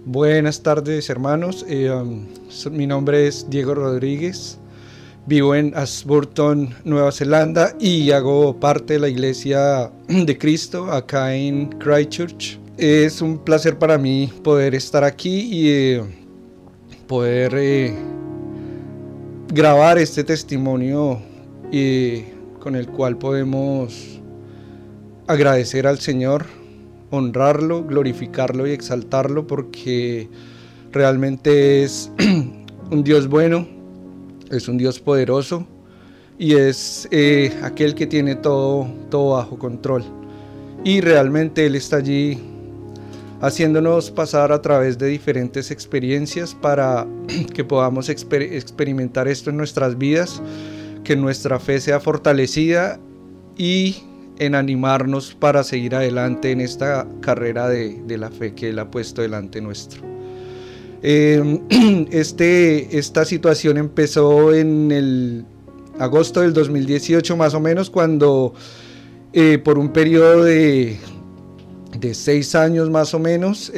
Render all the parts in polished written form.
Buenas tardes, hermanos. Mi nombre es Diego Rodríguez. Vivo en Ashburton, Nueva Zelanda, y hago parte de la Iglesia de Cristo acá en Christchurch. Es un placer para mí poder estar aquí y poder grabar este testimonio con el cual podemos agradecer al Señor, honrarlo, glorificarlo y exaltarlo, porque realmente es un Dios bueno, es un Dios poderoso y es aquel que tiene todo bajo control. Y realmente Él está allí haciéndonos pasar a través de diferentes experiencias para que podamos experimentar esto en nuestras vidas, que nuestra fe sea fortalecida y en animarnos para seguir adelante en esta carrera de la fe que Él ha puesto delante nuestro. Esta situación empezó en el agosto del 2018 más o menos, cuando por un periodo de 6 años más o menos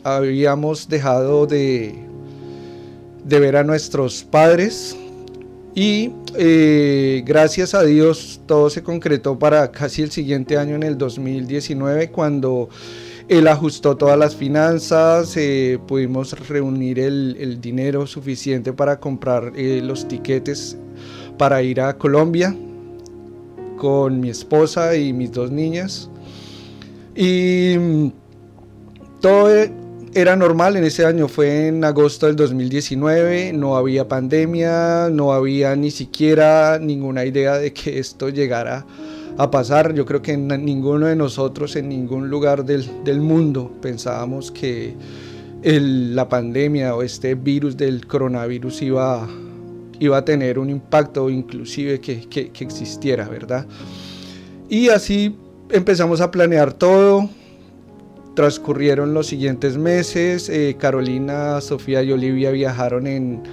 habíamos dejado de ver a nuestros padres. Y gracias a Dios todo se concretó para casi el siguiente año, en el 2019, cuando Él ajustó todas las finanzas, pudimos reunir el dinero suficiente para comprar los tiquetes para ir a Colombia con mi esposa y mis 2 niñas. Y todo era normal en ese año. Fue en agosto del 2019, no había pandemia, no había ni siquiera ninguna idea de que esto llegara a pasar. Yo creo que ninguno de nosotros en ningún lugar del mundo pensábamos que la pandemia o este virus del coronavirus iba a tener un impacto, inclusive que existiera, ¿verdad? Y así empezamos a planear todo. Transcurrieron los siguientes meses. Carolina, Sofía y Olivia viajaron en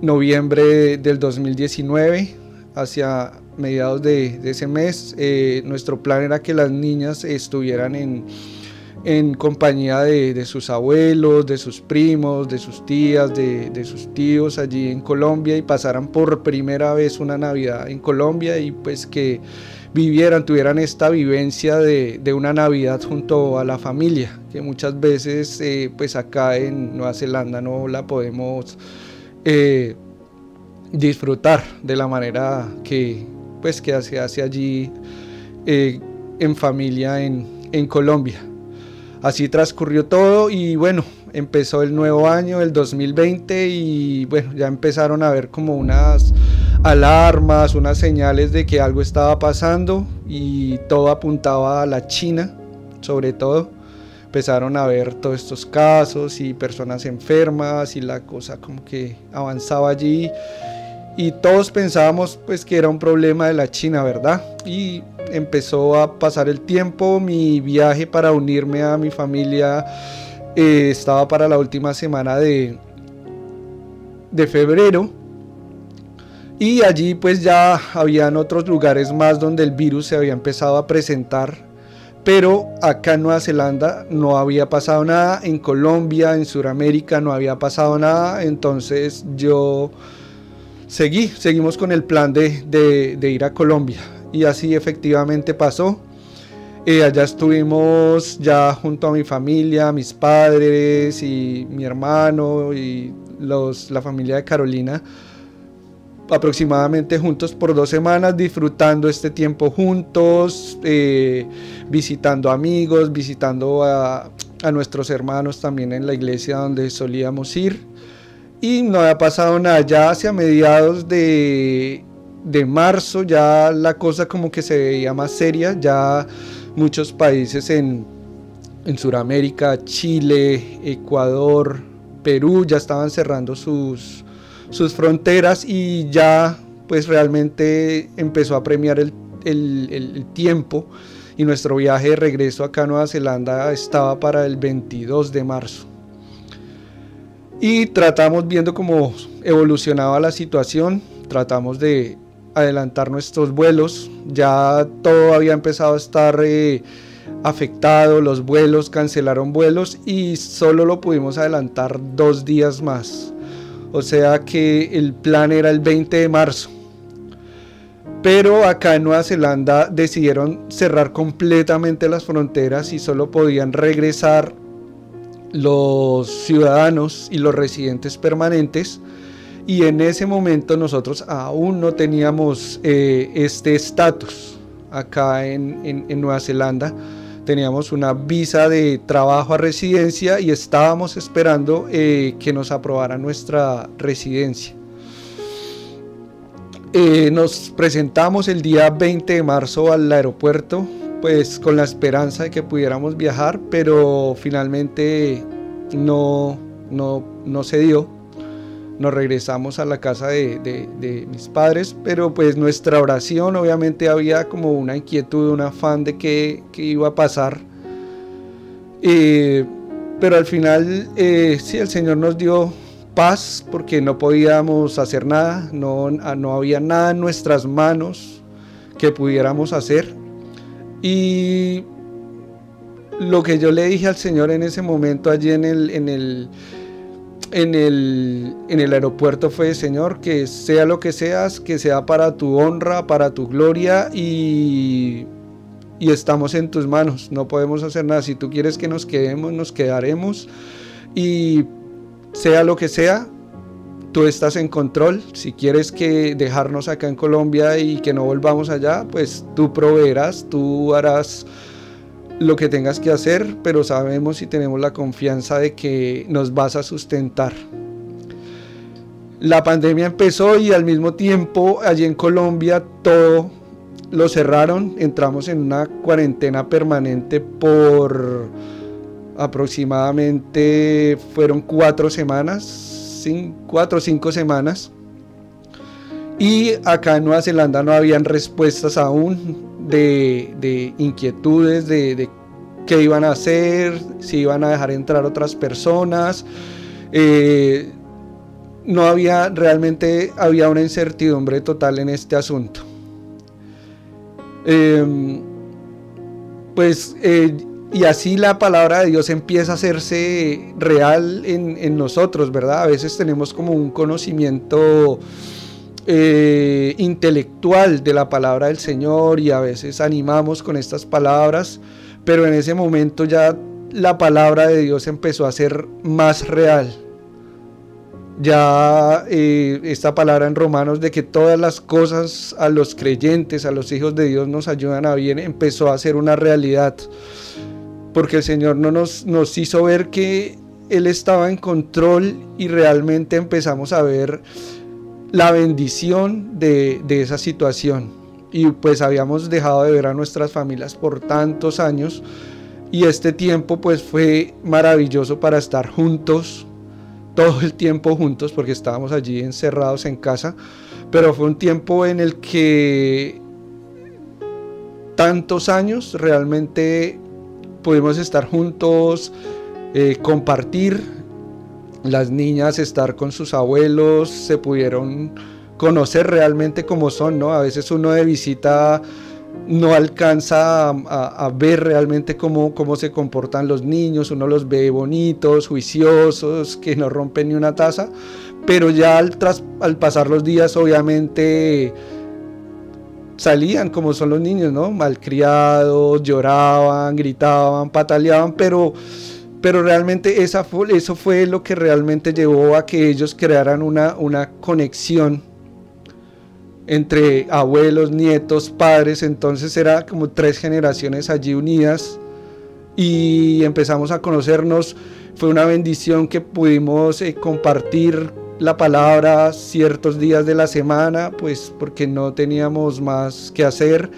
noviembre del 2019, hacia mediados de ese mes. Nuestro plan era que las niñas estuvieran en compañía de sus abuelos, de sus primos, de sus tías, de sus tíos allí en Colombia, y pasaran por primera vez una Navidad en Colombia, y pues que tuvieran esta vivencia de una Navidad junto a la familia, que muchas veces pues acá en Nueva Zelanda no la podemos disfrutar de la manera que se hace allí en familia en Colombia. Así transcurrió todo y bueno, empezó el nuevo año, el 2020, y bueno, ya empezaron a ver como unas alarmas, unas señales de que algo estaba pasando, y todo apuntaba a la China. Sobre todo empezaron a ver todos estos casos y personas enfermas, y la cosa como que avanzaba allí, y todos pensábamos pues que era un problema de la China, ¿verdad? Y empezó a pasar el tiempo. Mi viaje para unirme a mi familia estaba para la última semana de febrero, y allí pues ya habían otros lugares más donde el virus se había empezado a presentar, pero acá en Nueva Zelanda no había pasado nada. En Colombia, en Sudamérica no había pasado nada. Entonces seguimos con el plan de ir a Colombia, y así efectivamente pasó. Allá estuvimos ya junto a mi familia, mis padres y mi hermano y la familia de Carolina, aproximadamente juntos por 2 semanas, disfrutando este tiempo juntos, visitando amigos, visitando a nuestros hermanos también en la iglesia donde solíamos ir. Y no había pasado nada. Ya hacia mediados de marzo ya la cosa como que se veía más seria. Ya muchos países en Sudamérica, Chile, Ecuador, Perú, ya estaban cerrando sus fronteras, y ya pues realmente empezó a premiar el tiempo, y nuestro viaje de regreso acá a Nueva Zelanda estaba para el 22 de marzo. Y tratamos, viendo cómo evolucionaba la situación, tratamos de adelantar nuestros vuelos. Ya todo había empezado a estar afectado, los vuelos, cancelaron vuelos y solo lo pudimos adelantar 2 días más. O sea que el plan era el 20 de marzo. Pero acá en Nueva Zelanda decidieron cerrar completamente las fronteras y solo podían regresar los ciudadanos y los residentes permanentes. Y en ese momento nosotros aún no teníamos este estatus acá en Nueva Zelanda. Teníamos una visa de trabajo a residencia y estábamos esperando que nos aprobaran nuestra residencia. Nos presentamos el día 20 de marzo al aeropuerto, pues con la esperanza de que pudiéramos viajar, pero finalmente no se dio. Nos regresamos a la casa de mis padres, pero pues nuestra oración, obviamente había como una inquietud, un afán de qué iba a pasar. Pero al final sí, el Señor nos dio paz porque no podíamos hacer nada, no había nada en nuestras manos que pudiéramos hacer. Y lo que yo le dije al Señor en ese momento allí en el aeropuerto fue: Señor, que sea lo que seas, que sea para tu honra, para tu gloria, y estamos en tus manos, no podemos hacer nada. Si tú quieres que nos quedemos, nos quedaremos, y sea lo que sea, tú estás en control. Si quieres que dejarnos acá en Colombia y que no volvamos allá, pues tú proveerás, tú harás lo que tengas que hacer, pero sabemos y tenemos la confianza de que nos vas a sustentar. La pandemia empezó y al mismo tiempo allí en Colombia todo lo cerraron. Entramos en una cuarentena permanente por aproximadamente, fueron 4 semanas, 4 o 5 semanas. Y acá en Nueva Zelanda no habían respuestas aún de inquietudes de qué iban a hacer, si iban a dejar entrar otras personas. No había, realmente había una incertidumbre total en este asunto. Y así la palabra de Dios empieza a hacerse real en nosotros, ¿verdad? A veces tenemos como un conocimiento intelectual de la palabra del Señor y a veces animamos con estas palabras, pero en ese momento ya la palabra de Dios empezó a ser más real. Ya esta palabra en Romanos de que todas las cosas a los creyentes, a los hijos de Dios nos ayudan a bien, empezó a ser una realidad, porque el Señor nos hizo ver que Él estaba en control y realmente empezamos a ver la bendición de esa situación. Y pues habíamos dejado de ver a nuestras familias por tantos años, y este tiempo pues fue maravilloso para estar juntos, todo el tiempo juntos, porque estábamos allí encerrados en casa, pero fue un tiempo en el que tantos años realmente pudimos estar juntos, compartir, las niñas estar con sus abuelos, se pudieron conocer realmente cómo son, ¿no? A veces uno de visita no alcanza a ver realmente cómo se comportan los niños. Uno los ve bonitos, juiciosos, que no rompen ni una taza, pero ya al pasar los días obviamente salían como son los niños, ¿no? Malcriados, lloraban, gritaban, pataleaban, pero realmente eso fue lo que realmente llevó a que ellos crearan una conexión entre abuelos, nietos, padres. Entonces era como 3 generaciones allí unidas y empezamos a conocernos. Fue una bendición que pudimos compartir la palabra ciertos días de la semana, pues porque no teníamos más que hacer.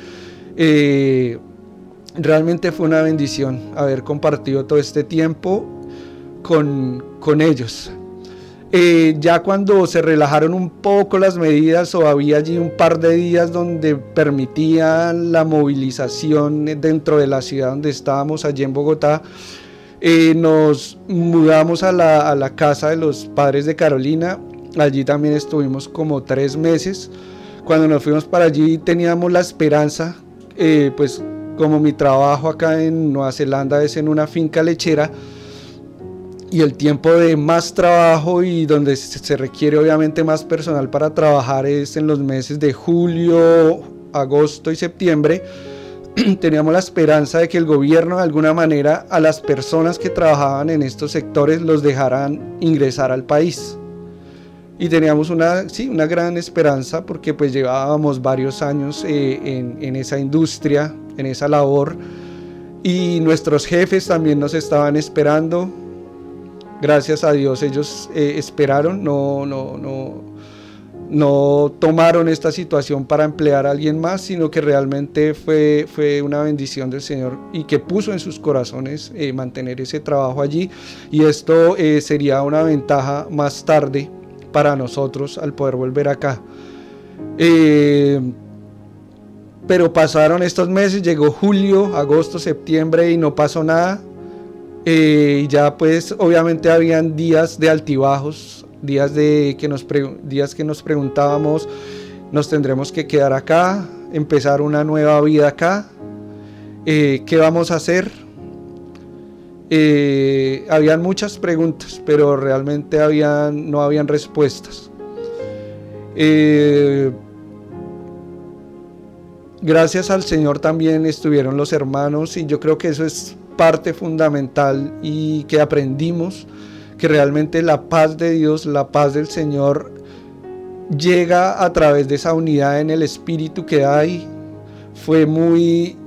Realmente fue una bendición haber compartido todo este tiempo con ellos. Ya cuando se relajaron un poco las medidas, o había allí un par de días donde permitían la movilización dentro de la ciudad donde estábamos, allí en Bogotá, nos mudamos a la casa de los padres de Carolina. Allí también estuvimos como 3 meses. Cuando nos fuimos para allí teníamos la esperanza, pues como mi trabajo acá en Nueva Zelanda es en una finca lechera, y el tiempo de más trabajo y donde se requiere obviamente más personal para trabajar es en los meses de julio, agosto y septiembre. Teníamos la esperanza de que el gobierno de alguna manera a las personas que trabajaban en estos sectores los dejaran ingresar al país. Y teníamos una gran esperanza porque pues llevábamos varios años en esa industria, en esa labor, y nuestros jefes también nos estaban esperando. Gracias a Dios ellos esperaron, no tomaron esta situación para emplear a alguien más, sino que realmente fue una bendición del Señor y que puso en sus corazones mantener ese trabajo allí, y esto sería una ventaja más tarde para nosotros al poder volver acá. Pero pasaron estos meses, llegó julio, agosto, septiembre y no pasó nada. Ya pues obviamente habían días de altibajos, días que nos preguntábamos, ¿nos tendremos que quedar acá, empezar una nueva vida acá? ¿Qué vamos a hacer? Habían muchas preguntas, pero realmente no habían respuestas. Gracias al Señor también estuvieron los hermanos, y yo creo que eso es parte fundamental y que aprendimos, que realmente la paz de Dios, la paz del Señor llega a través de esa unidad en el espíritu que hay. Fue muy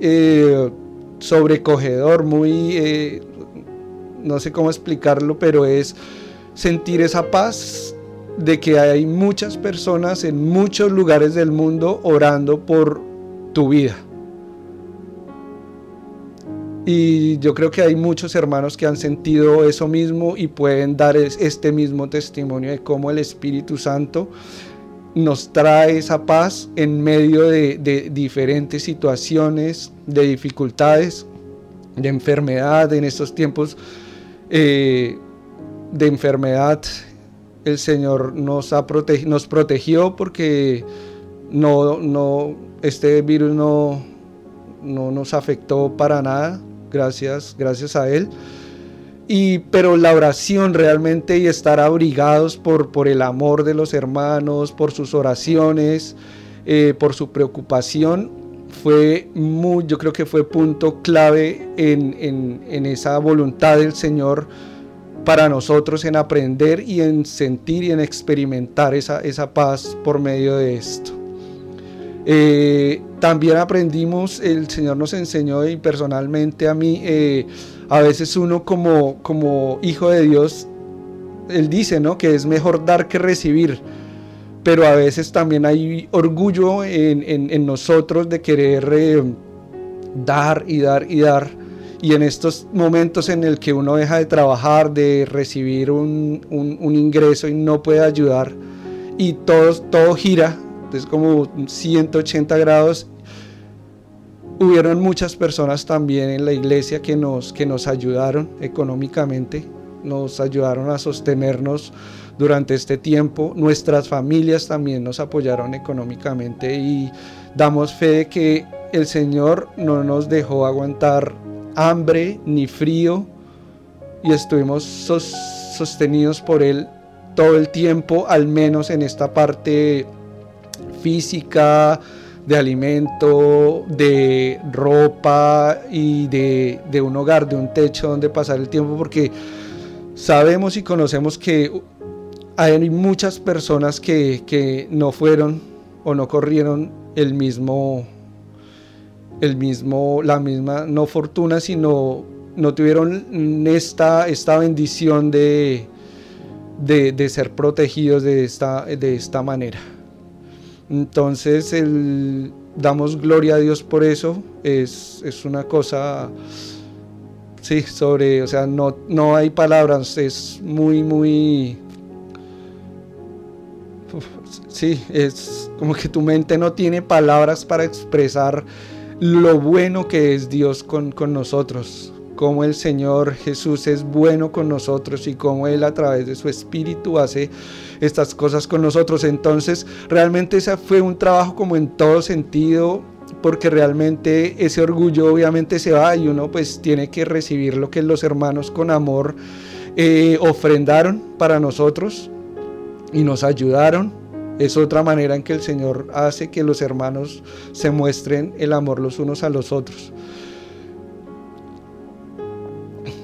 sobrecogedor, muy no sé cómo explicarlo, pero es sentir esa paz de que hay muchas personas en muchos lugares del mundo orando por tu vida. Y yo creo que hay muchos hermanos que han sentido eso mismo y pueden dar este mismo testimonio de cómo el Espíritu Santo nos trae esa paz en medio de diferentes situaciones, de dificultades, de enfermedad. En estos tiempos de enfermedad, el Señor nos protegió porque este virus no nos afectó para nada. Gracias a Él. Pero la oración realmente, y estar abrigados por el amor de los hermanos, por sus oraciones, por su preocupación, yo creo que fue punto clave en esa voluntad del Señor para nosotros, en aprender y en sentir y en experimentar esa paz por medio de esto. También aprendimos, el Señor nos enseñó, y personalmente a mí, a veces uno como hijo de Dios, Él dice, ¿no?, que es mejor dar que recibir, pero a veces también hay orgullo en nosotros de querer dar y dar y dar, y en estos momentos en el que uno deja de trabajar, de recibir un ingreso y no puede ayudar, y todo gira, es como 180 grados. Hubieron muchas personas también en la iglesia que nos ayudaron económicamente, nos ayudaron a sostenernos durante este tiempo. Nuestras familias también nos apoyaron económicamente, y damos fe de que el Señor no nos dejó aguantar hambre ni frío, y estuvimos sostenidos por Él todo el tiempo, al menos en esta parte física, de alimento, de ropa y de un hogar, de un techo donde pasar el tiempo, porque sabemos y conocemos que hay muchas personas que no fueron o no corrieron la misma no fortuna, sino no tuvieron esta bendición de ser protegidos de esta manera. Entonces damos gloria a Dios por eso. Es una cosa, sí, o sea, no hay palabras, es muy, sí, es como que tu mente no tiene palabras para expresar lo bueno que es Dios con nosotros, cómo el Señor Jesús es bueno con nosotros y cómo Él a través de su Espíritu hace estas cosas con nosotros. Entonces realmente ese fue un trabajo como en todo sentido, porque realmente ese orgullo obviamente se va y uno pues tiene que recibir lo que los hermanos con amor ofrendaron para nosotros y nos ayudaron. Es otra manera en que el Señor hace que los hermanos se muestren el amor los unos a los otros.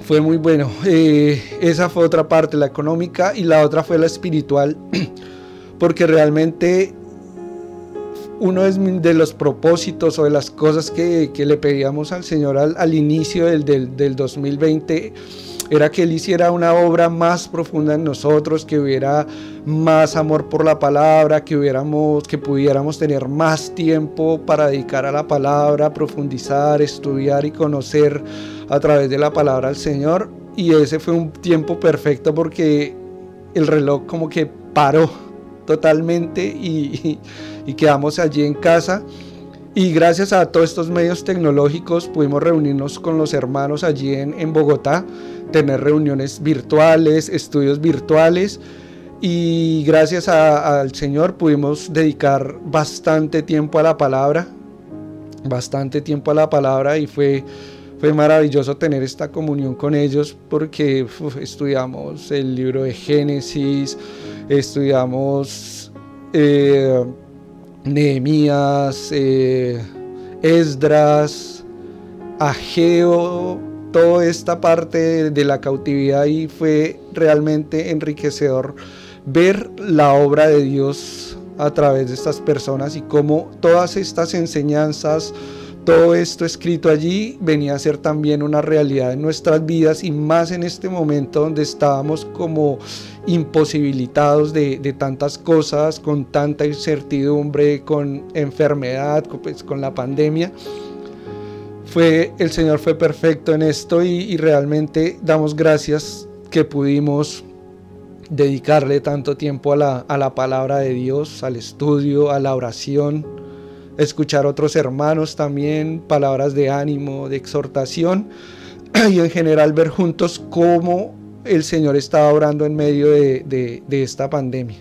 Fue muy bueno. Esa fue otra parte, la económica, y la otra fue la espiritual, porque realmente uno de los propósitos o de las cosas que le pedíamos al Señor al inicio del 2020 era que Él hiciera una obra más profunda en nosotros, que hubiera más amor por la palabra, que pudiéramos tener más tiempo para dedicar a la palabra, profundizar, estudiar y conocer a través de la palabra al Señor. Y ese fue un tiempo perfecto porque el reloj como que paró totalmente y quedamos allí en casa. Y gracias a todos estos medios tecnológicos pudimos reunirnos con los hermanos allí en Bogotá, tener reuniones virtuales, estudios virtuales, y gracias al Señor pudimos dedicar bastante tiempo a la palabra, y fue maravilloso tener esta comunión con ellos, porque estudiamos el libro de Génesis, estudiamos Nehemías, Esdras, Ageo, toda esta parte de la cautividad, y fue realmente enriquecedor ver la obra de Dios a través de estas personas y cómo todas estas enseñanzas, todo esto escrito allí venía a ser también una realidad en nuestras vidas, y más en este momento donde estábamos como imposibilitados de tantas cosas, con tanta incertidumbre, con enfermedad, con la pandemia. El Señor fue perfecto en esto, y realmente damos gracias que pudimos dedicarle tanto tiempo a la palabra de Dios, al estudio, a la oración, escuchar a otros hermanos también, palabras de ánimo, de exhortación, y en general ver juntos cómo el Señor estaba obrando en medio de esta pandemia.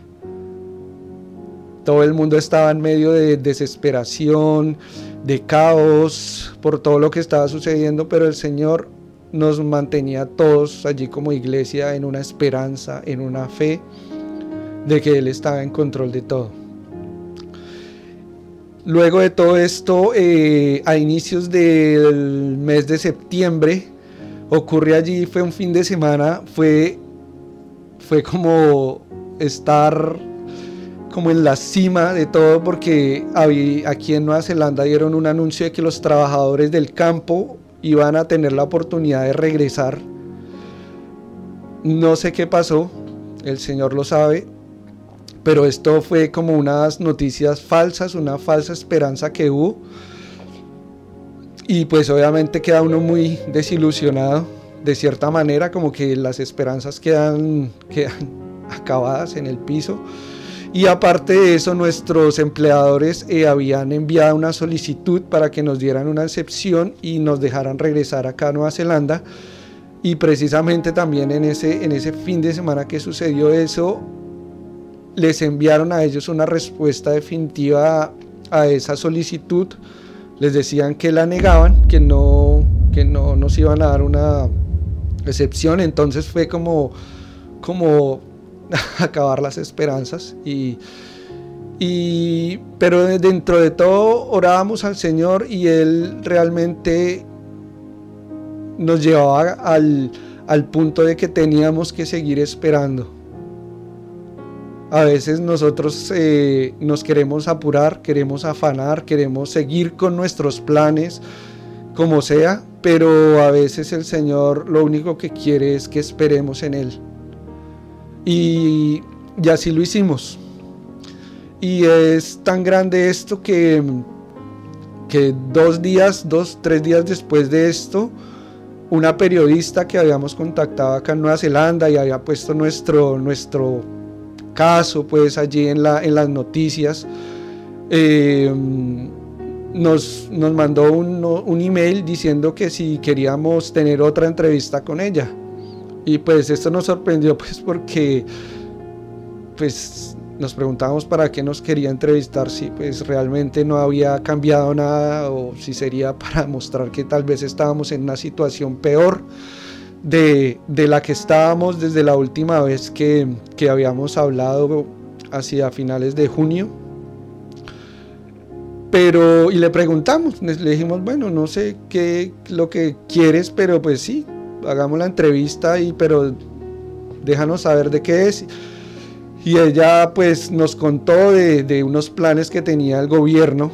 Todo el mundo estaba en medio de desesperación, de caos, por todo lo que estaba sucediendo, pero el Señor nos mantenía a todos allí como iglesia en una esperanza, en una fe de que Él estaba en control de todo. Luego de todo esto, a inicios del mes de septiembre, ocurre allí, fue un fin de semana, fue como estar como en la cima de todo, porque aquí en Nueva Zelanda dieron un anuncio de que los trabajadores del campo iban a tener la oportunidad de regresar. No sé qué pasó, el Señor lo sabe, pero esto fue como unas noticias falsas, una falsa esperanza que hubo, y pues obviamente queda uno muy desilusionado de cierta manera, como que las esperanzas quedan acabadas en el piso. Y aparte de eso, nuestros empleadores habían enviado una solicitud para que nos dieran una excepción y nos dejaran regresar acá a Nueva Zelanda. Y precisamente también en ese fin de semana que sucedió eso, les enviaron a ellos una respuesta definitiva a esa solicitud. Les decían que la negaban, que no nos iban a dar una excepción. Entonces fue como acabar las esperanzas, pero dentro de todo orábamos al Señor, y Él realmente nos llevaba al punto de que teníamos que seguir esperando. A veces nosotros nos queremos apurar, queremos afanar, queremos seguir con nuestros planes como sea, pero a veces el Señor lo único que quiere es que esperemos en Él. Y así lo hicimos. Y es tan grande esto que 3 días después de esto, una periodista que habíamos contactado acá en Nueva Zelanda y había puesto nuestro caso pues allí en las noticias, nos mandó un email diciendo que si queríamos tener otra entrevista con ella. Y pues esto nos sorprendió, pues porque pues nos preguntábamos para qué nos quería entrevistar, si pues realmente no había cambiado nada o si sería para mostrar que tal vez estábamos en una situación peor de la que estábamos desde la última vez que habíamos hablado hacia finales de junio. Pero, y le preguntamos, le dijimos, bueno, no sé qué lo que quieres, pero pues sí, hagamos la entrevista, pero déjanos saber de qué es. Y ella pues nos contó de unos planes que tenía el gobierno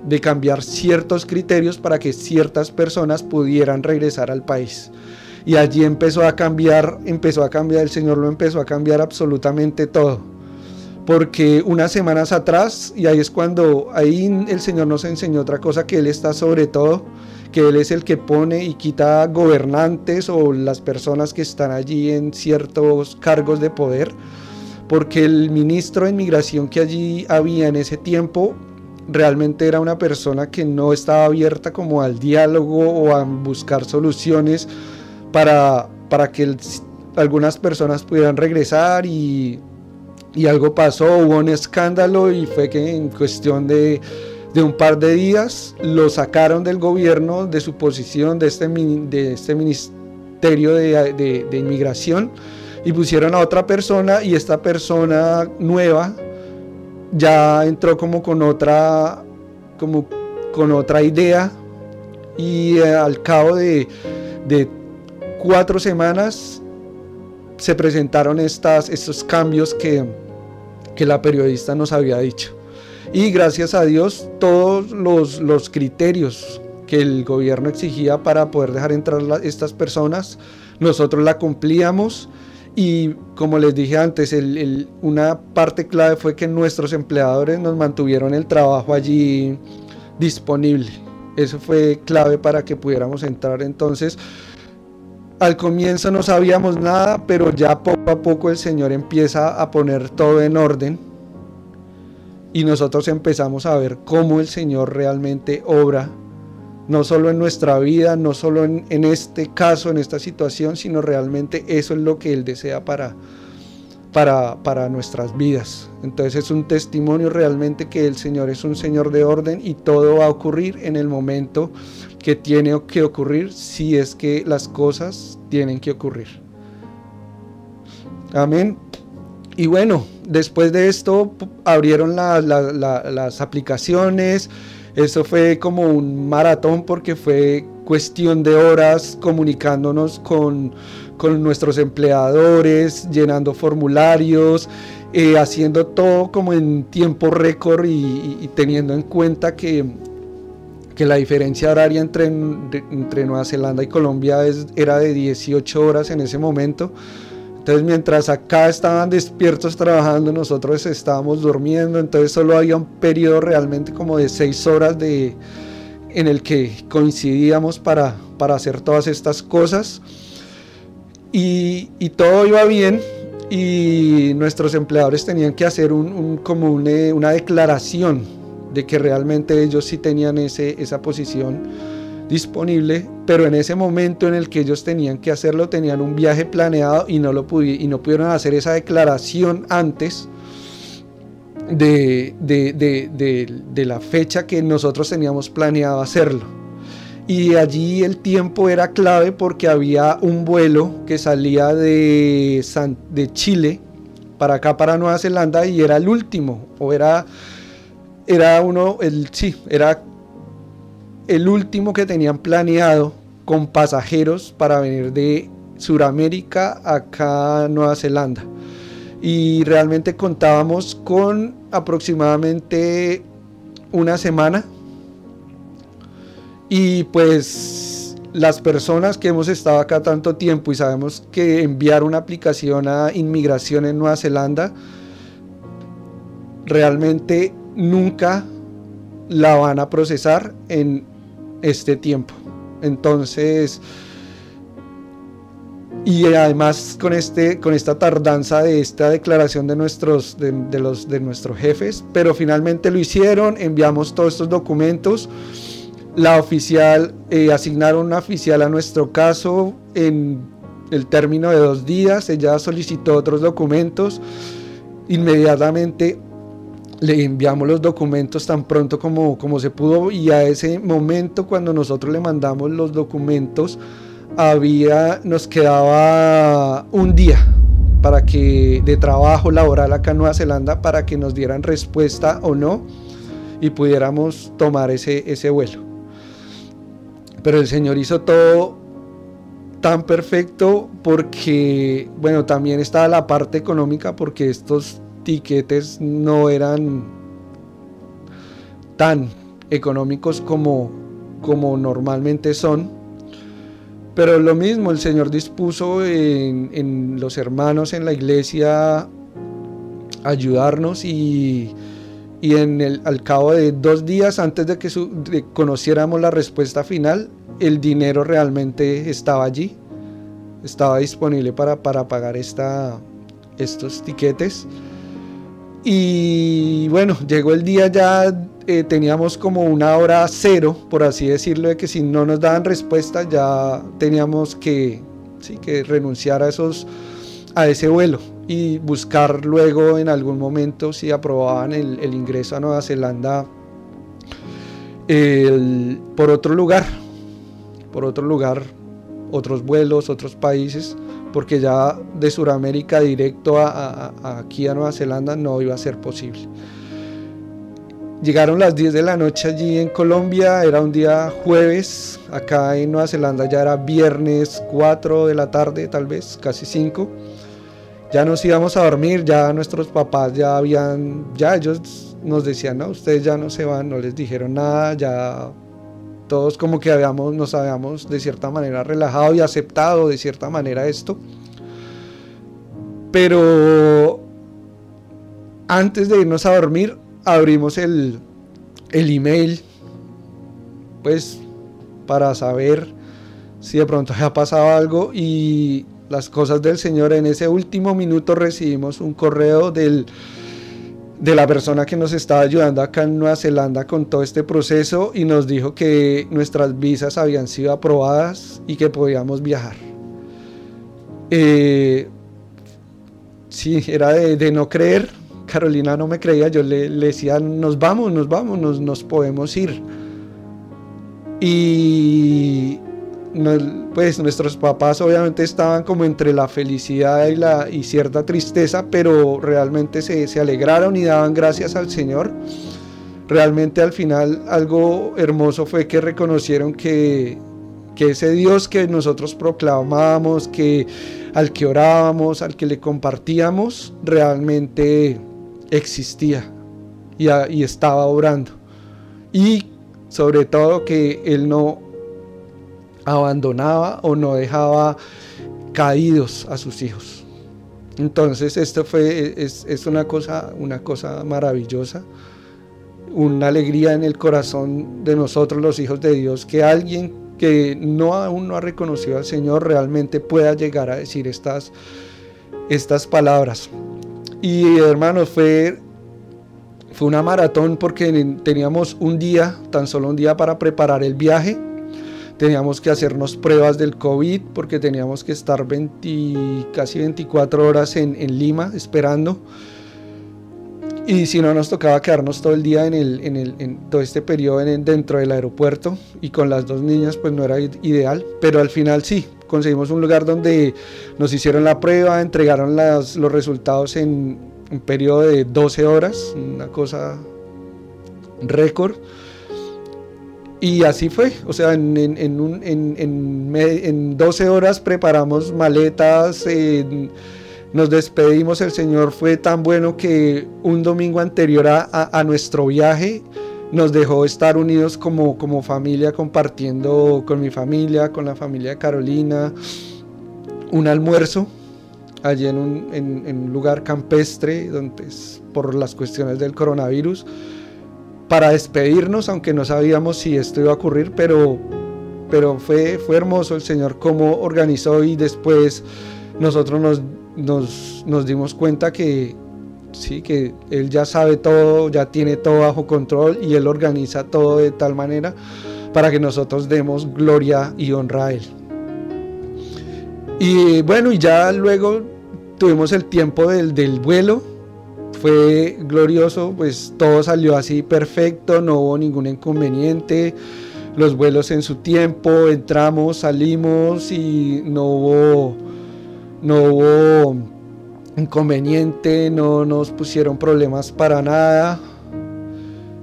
de cambiar ciertos criterios para que ciertas personas pudieran regresar al país. Y allí empezó a cambiar, el Señor lo empezó a cambiar absolutamente todo. Porque unas semanas atrás, y ahí es cuando ahí el Señor nos enseñó otra cosa, que Él está sobre todo, que Él es el que pone y quita gobernantes o las personas que están allí en ciertos cargos de poder, porque el ministro de inmigración que allí había en ese tiempo realmente era una persona que no estaba abierta como al diálogo o a buscar soluciones para que algunas personas pudieran regresar, y algo pasó, hubo un escándalo, y fue que en cuestión de un par de días lo sacaron del gobierno, de su posición, de este ministerio de inmigración, y pusieron a otra persona, y esta persona nueva ya entró como con otra idea, y al cabo de 4 semanas se presentaron estos cambios que la periodista nos había dicho. Y gracias a Dios, todos los criterios que el gobierno exigía para poder dejar entrar estas personas, nosotros la cumplíamos. Y como les dije antes, una parte clave fue que nuestros empleadores nos mantuvieron el trabajo allí disponible. Eso fue clave para que pudiéramos entrar. Entonces, al comienzo no sabíamos nada, pero ya poco a poco el Señor empieza a poner todo en orden, y nosotros empezamos a ver cómo el Señor realmente obra, no solo en nuestra vida, no solo en este caso, en esta situación, sino realmente eso es lo que Él desea para nuestras vidas. Entonces es un testimonio realmente que el Señor es un Señor de orden, y todo va a ocurrir en el momento que tiene que ocurrir, si es que las cosas tienen que ocurrir. Amén. Y bueno, después de esto abrieron las aplicaciones. Eso fue como un maratón, porque fue cuestión de horas comunicándonos con nuestros empleadores, llenando formularios, haciendo todo como en tiempo récord, y teniendo en cuenta que la diferencia horaria entre Nueva Zelanda y Colombia era de 18 horas en ese momento. Entonces, mientras acá estaban despiertos trabajando, nosotros estábamos durmiendo. Entonces solo había un periodo realmente como de 6 horas en el que coincidíamos para hacer todas estas cosas, y todo iba bien. Y nuestros empleadores tenían que hacer una declaración de que realmente ellos sí tenían esa posición disponible, pero en ese momento en el que ellos tenían que hacerlo, tenían un viaje planeado y no pudieron hacer esa declaración antes de la fecha que nosotros teníamos planeado hacerlo. Y allí el tiempo era clave, porque había un vuelo que salía de Chile para acá, para Nueva Zelanda, y era el último, era el último que tenían planeado con pasajeros para venir de Sudamérica acá a Nueva Zelanda. Y realmente contábamos con aproximadamente una semana. Y pues las personas que hemos estado acá tanto tiempo y sabemos que enviar una aplicación a inmigración en Nueva Zelanda realmente nunca la van a procesar en este tiempo. Entonces, y además con esta tardanza de esta declaración de nuestros jefes, pero finalmente lo hicieron. Enviamos todos estos documentos. La oficial, asignaron una oficial a nuestro caso en el término de 2 días. Ella solicitó otros documentos. inmediatamente le enviamos los documentos tan pronto como se pudo, y a ese momento, cuando nosotros le mandamos los documentos, nos quedaba un día de trabajo laboral acá en Nueva Zelanda, para que nos dieran respuesta o no y pudiéramos tomar ese vuelo. Pero el Señor hizo todo tan perfecto, porque, bueno, también estaba la parte económica, porque estos tiquetes no eran tan económicos como normalmente son. Pero lo mismo, el Señor dispuso en los hermanos en la iglesia ayudarnos, y al cabo de 2 días, antes de que conociéramos la respuesta final, el dinero realmente estaba allí, estaba disponible para pagar estos tiquetes. Y bueno, llegó el día, ya teníamos como una hora cero, por así decirlo, de que si no nos daban respuesta ya teníamos que renunciar a ese vuelo y buscar luego en algún momento, si aprobaban el ingreso a Nueva Zelanda, por otro lugar, otros vuelos, otros países, porque ya de Sudamérica directo aquí a Nueva Zelanda no iba a ser posible. Llegaron las 10 de la noche allí en Colombia, era un día jueves, acá en Nueva Zelanda ya era viernes 4 de la tarde, tal vez, casi 5. Ya nos íbamos a dormir, ya nuestros papás ya ellos nos decían, no, ustedes ya no se van, no les dijeron nada, ya todos como que nos habíamos de cierta manera relajado y aceptado de cierta manera esto. Pero antes de irnos a dormir, abrimos el email, pues para saber si de pronto había pasado algo, y las cosas del Señor, en ese último minuto recibimos un correo de la persona que nos estaba ayudando acá en Nueva Zelanda con todo este proceso, y nos dijo que nuestras visas habían sido aprobadas y que podíamos viajar. Sí, era de no creer. Carolina no me creía, yo le decía, nos podemos ir. Y pues nuestros papás obviamente estaban como entre la felicidad y cierta tristeza, pero realmente se alegraron y daban gracias al Señor. Realmente al final algo hermoso fue que reconocieron que ese Dios que nosotros proclamábamos, al que orábamos, al que le compartíamos, realmente existía y estaba obrando. Y sobre todo que Él no abandonaba o no dejaba caídos a sus hijos. Entonces esto es una cosa maravillosa, una alegría en el corazón de nosotros los hijos de Dios, que alguien que aún no ha reconocido al Señor realmente pueda llegar a decir estas palabras. Y hermanos, fue una maratón, porque teníamos tan solo un día para preparar el viaje. Teníamos que hacernos pruebas del COVID, porque teníamos que estar casi 24 horas en Lima esperando. Y si no, nos tocaba quedarnos todo el día en todo este periodo dentro del aeropuerto, y con las 2 niñas pues no era ideal, pero al final sí, conseguimos un lugar donde nos hicieron la prueba, entregaron los resultados en un periodo de 12 horas, una cosa récord. Y así fue, o sea, en 12 horas preparamos maletas, nos despedimos. El Señor fue tan bueno que un domingo anterior a nuestro viaje nos dejó estar unidos como familia, compartiendo con mi familia, con la familia de Carolina, un almuerzo allí en un lugar campestre, donde pues, por las cuestiones del coronavirus, para despedirnos, aunque no sabíamos si esto iba a ocurrir, pero fue hermoso el Señor cómo organizó, y después nosotros nos dimos cuenta que sí, que Él ya sabe todo, ya tiene todo bajo control, y Él organiza todo de tal manera para que nosotros demos gloria y honra a Él. Y bueno, y ya luego tuvimos el tiempo del vuelo, fue glorioso, pues todo salió así perfecto, no hubo ningún inconveniente, los vuelos en su tiempo, entramos, salimos y no hubo inconveniente, no nos pusieron problemas para nada.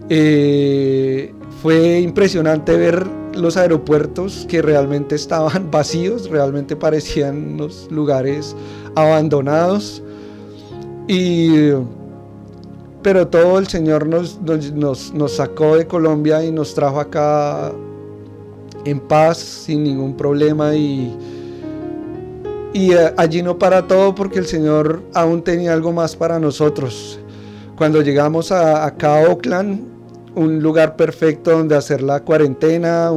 Fue impresionante ver los aeropuertos que realmente estaban vacíos, realmente parecían unos lugares abandonados, pero todo el Señor nos sacó de Colombia y nos trajo acá en paz, sin ningún problema, y allí no para todo, porque el Señor aún tenía algo más para nosotros. Cuando llegamos acá a Oakland, un lugar perfecto donde hacer la cuarentena,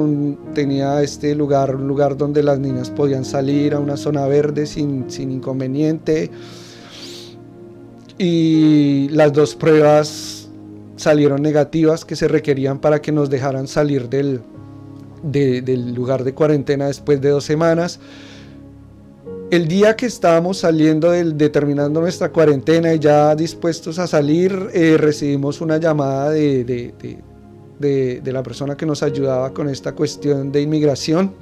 tenía un lugar donde las niñas podían salir a una zona verde sin inconveniente, y las 2 pruebas salieron negativas que se requerían para que nos dejaran salir del lugar de cuarentena después de 2 semanas. El día que estábamos saliendo terminando nuestra cuarentena y ya dispuestos a salir, recibimos una llamada de la persona que nos ayudaba con esta cuestión de inmigración,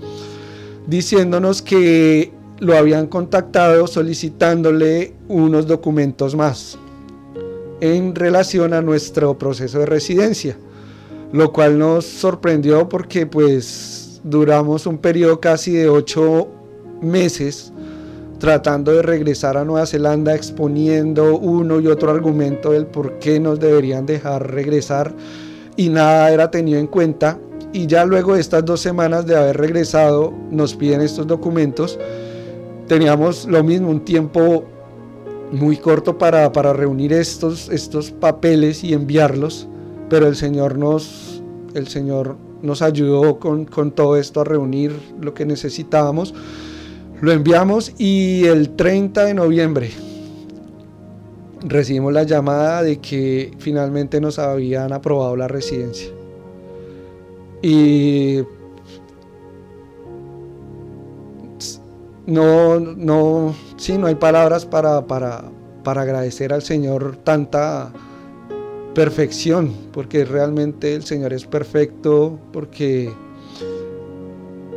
diciéndonos que lo habían contactado solicitándole unos documentos más en relación a nuestro proceso de residencia, lo cual nos sorprendió porque pues duramos un periodo casi de 8 meses tratando de regresar a Nueva Zelanda, exponiendo uno y otro argumento del por qué nos deberían dejar regresar, y nada era tenido en cuenta. Y ya luego de estas 2 semanas de haber regresado nos piden estos documentos. Teníamos lo mismo, un tiempo muy corto para reunir estos papeles y enviarlos, pero el Señor nos ayudó con todo esto a reunir lo que necesitábamos. Lo enviamos y el 30 de noviembre recibimos la llamada de que finalmente nos habían aprobado la residencia. Y no hay palabras para agradecer al Señor tanta perfección, porque realmente el Señor es perfecto, porque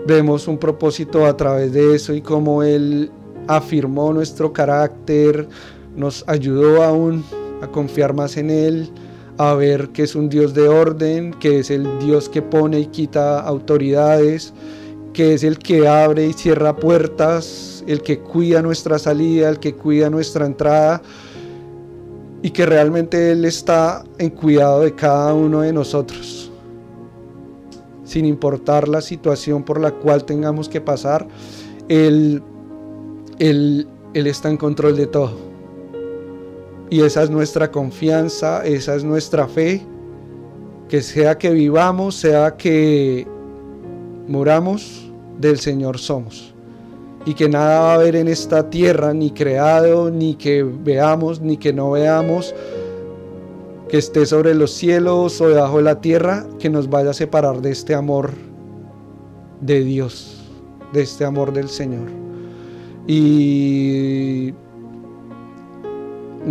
vemos un propósito a través de eso y cómo Él afirmó nuestro carácter, nos ayudó aún a confiar más en Él, a ver que es un Dios de orden, que es el Dios que pone y quita autoridades, que es el que abre y cierra puertas, el que cuida nuestra salida, el que cuida nuestra entrada, y que realmente Él está en cuidado de cada uno de nosotros. Sin importar la situación por la cual tengamos que pasar, Él está en control de todo. Y esa es nuestra confianza, esa es nuestra fe, que sea que vivamos, sea que muramos, del Señor somos. Y que nada va a haber en esta tierra, ni creado, ni que veamos, ni que no veamos, que esté sobre los cielos o debajo de la tierra, que nos vaya a separar de este amor de Dios, de este amor del Señor. Y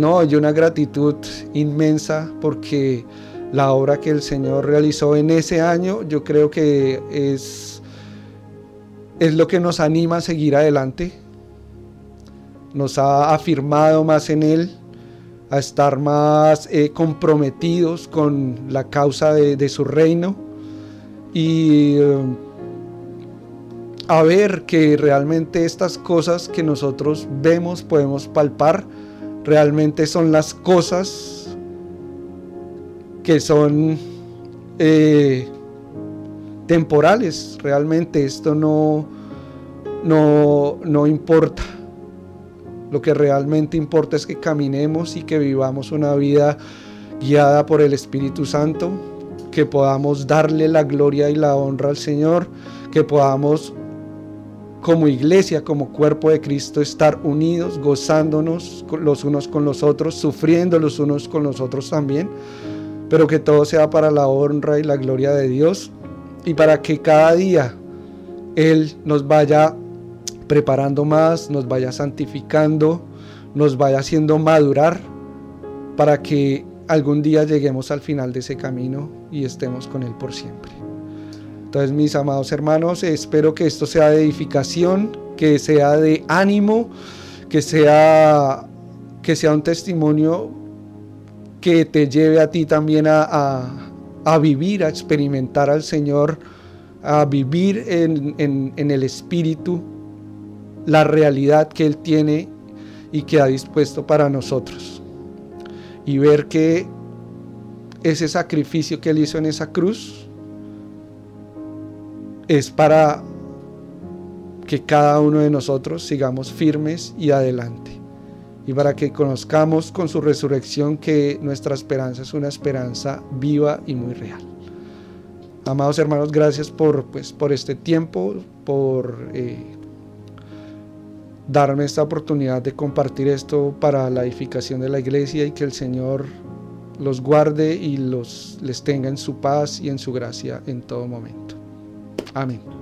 hay una gratitud inmensa, porque la obra que el Señor realizó en ese año, yo creo que es lo que nos anima a seguir adelante, nos ha afirmado más en Él, a estar más comprometidos con la causa de su reino, y a ver que realmente estas cosas que nosotros vemos, podemos palpar, realmente son las cosas que son temporales. Realmente esto no importa. Lo que realmente importa es que caminemos y que vivamos una vida guiada por el Espíritu Santo, que podamos darle la gloria y la honra al Señor, que podamos como iglesia, como cuerpo de Cristo, estar unidos, gozándonos los unos con los otros, sufriendo los unos con los otros también, pero que todo sea para la honra y la gloria de Dios, y para que cada día Él nos vaya preparando más, nos vaya santificando, nos vaya haciendo madurar para que algún día lleguemos al final de ese camino y estemos con Él por siempre. Entonces, mis amados hermanos, espero que esto sea de edificación, que sea de ánimo, que sea un testimonio que te lleve a ti también a vivir, a experimentar al Señor, a vivir en el Espíritu la realidad que Él tiene y que ha dispuesto para nosotros, y ver que ese sacrificio que Él hizo en esa cruz es para que cada uno de nosotros sigamos firmes y adelante, y para que conozcamos con su resurrección que nuestra esperanza es una esperanza viva y muy real. Amados hermanos, gracias por este tiempo, por darme esta oportunidad de compartir esto para la edificación de la iglesia, y que el Señor los guarde y les tenga en su paz y en su gracia en todo momento. Amén.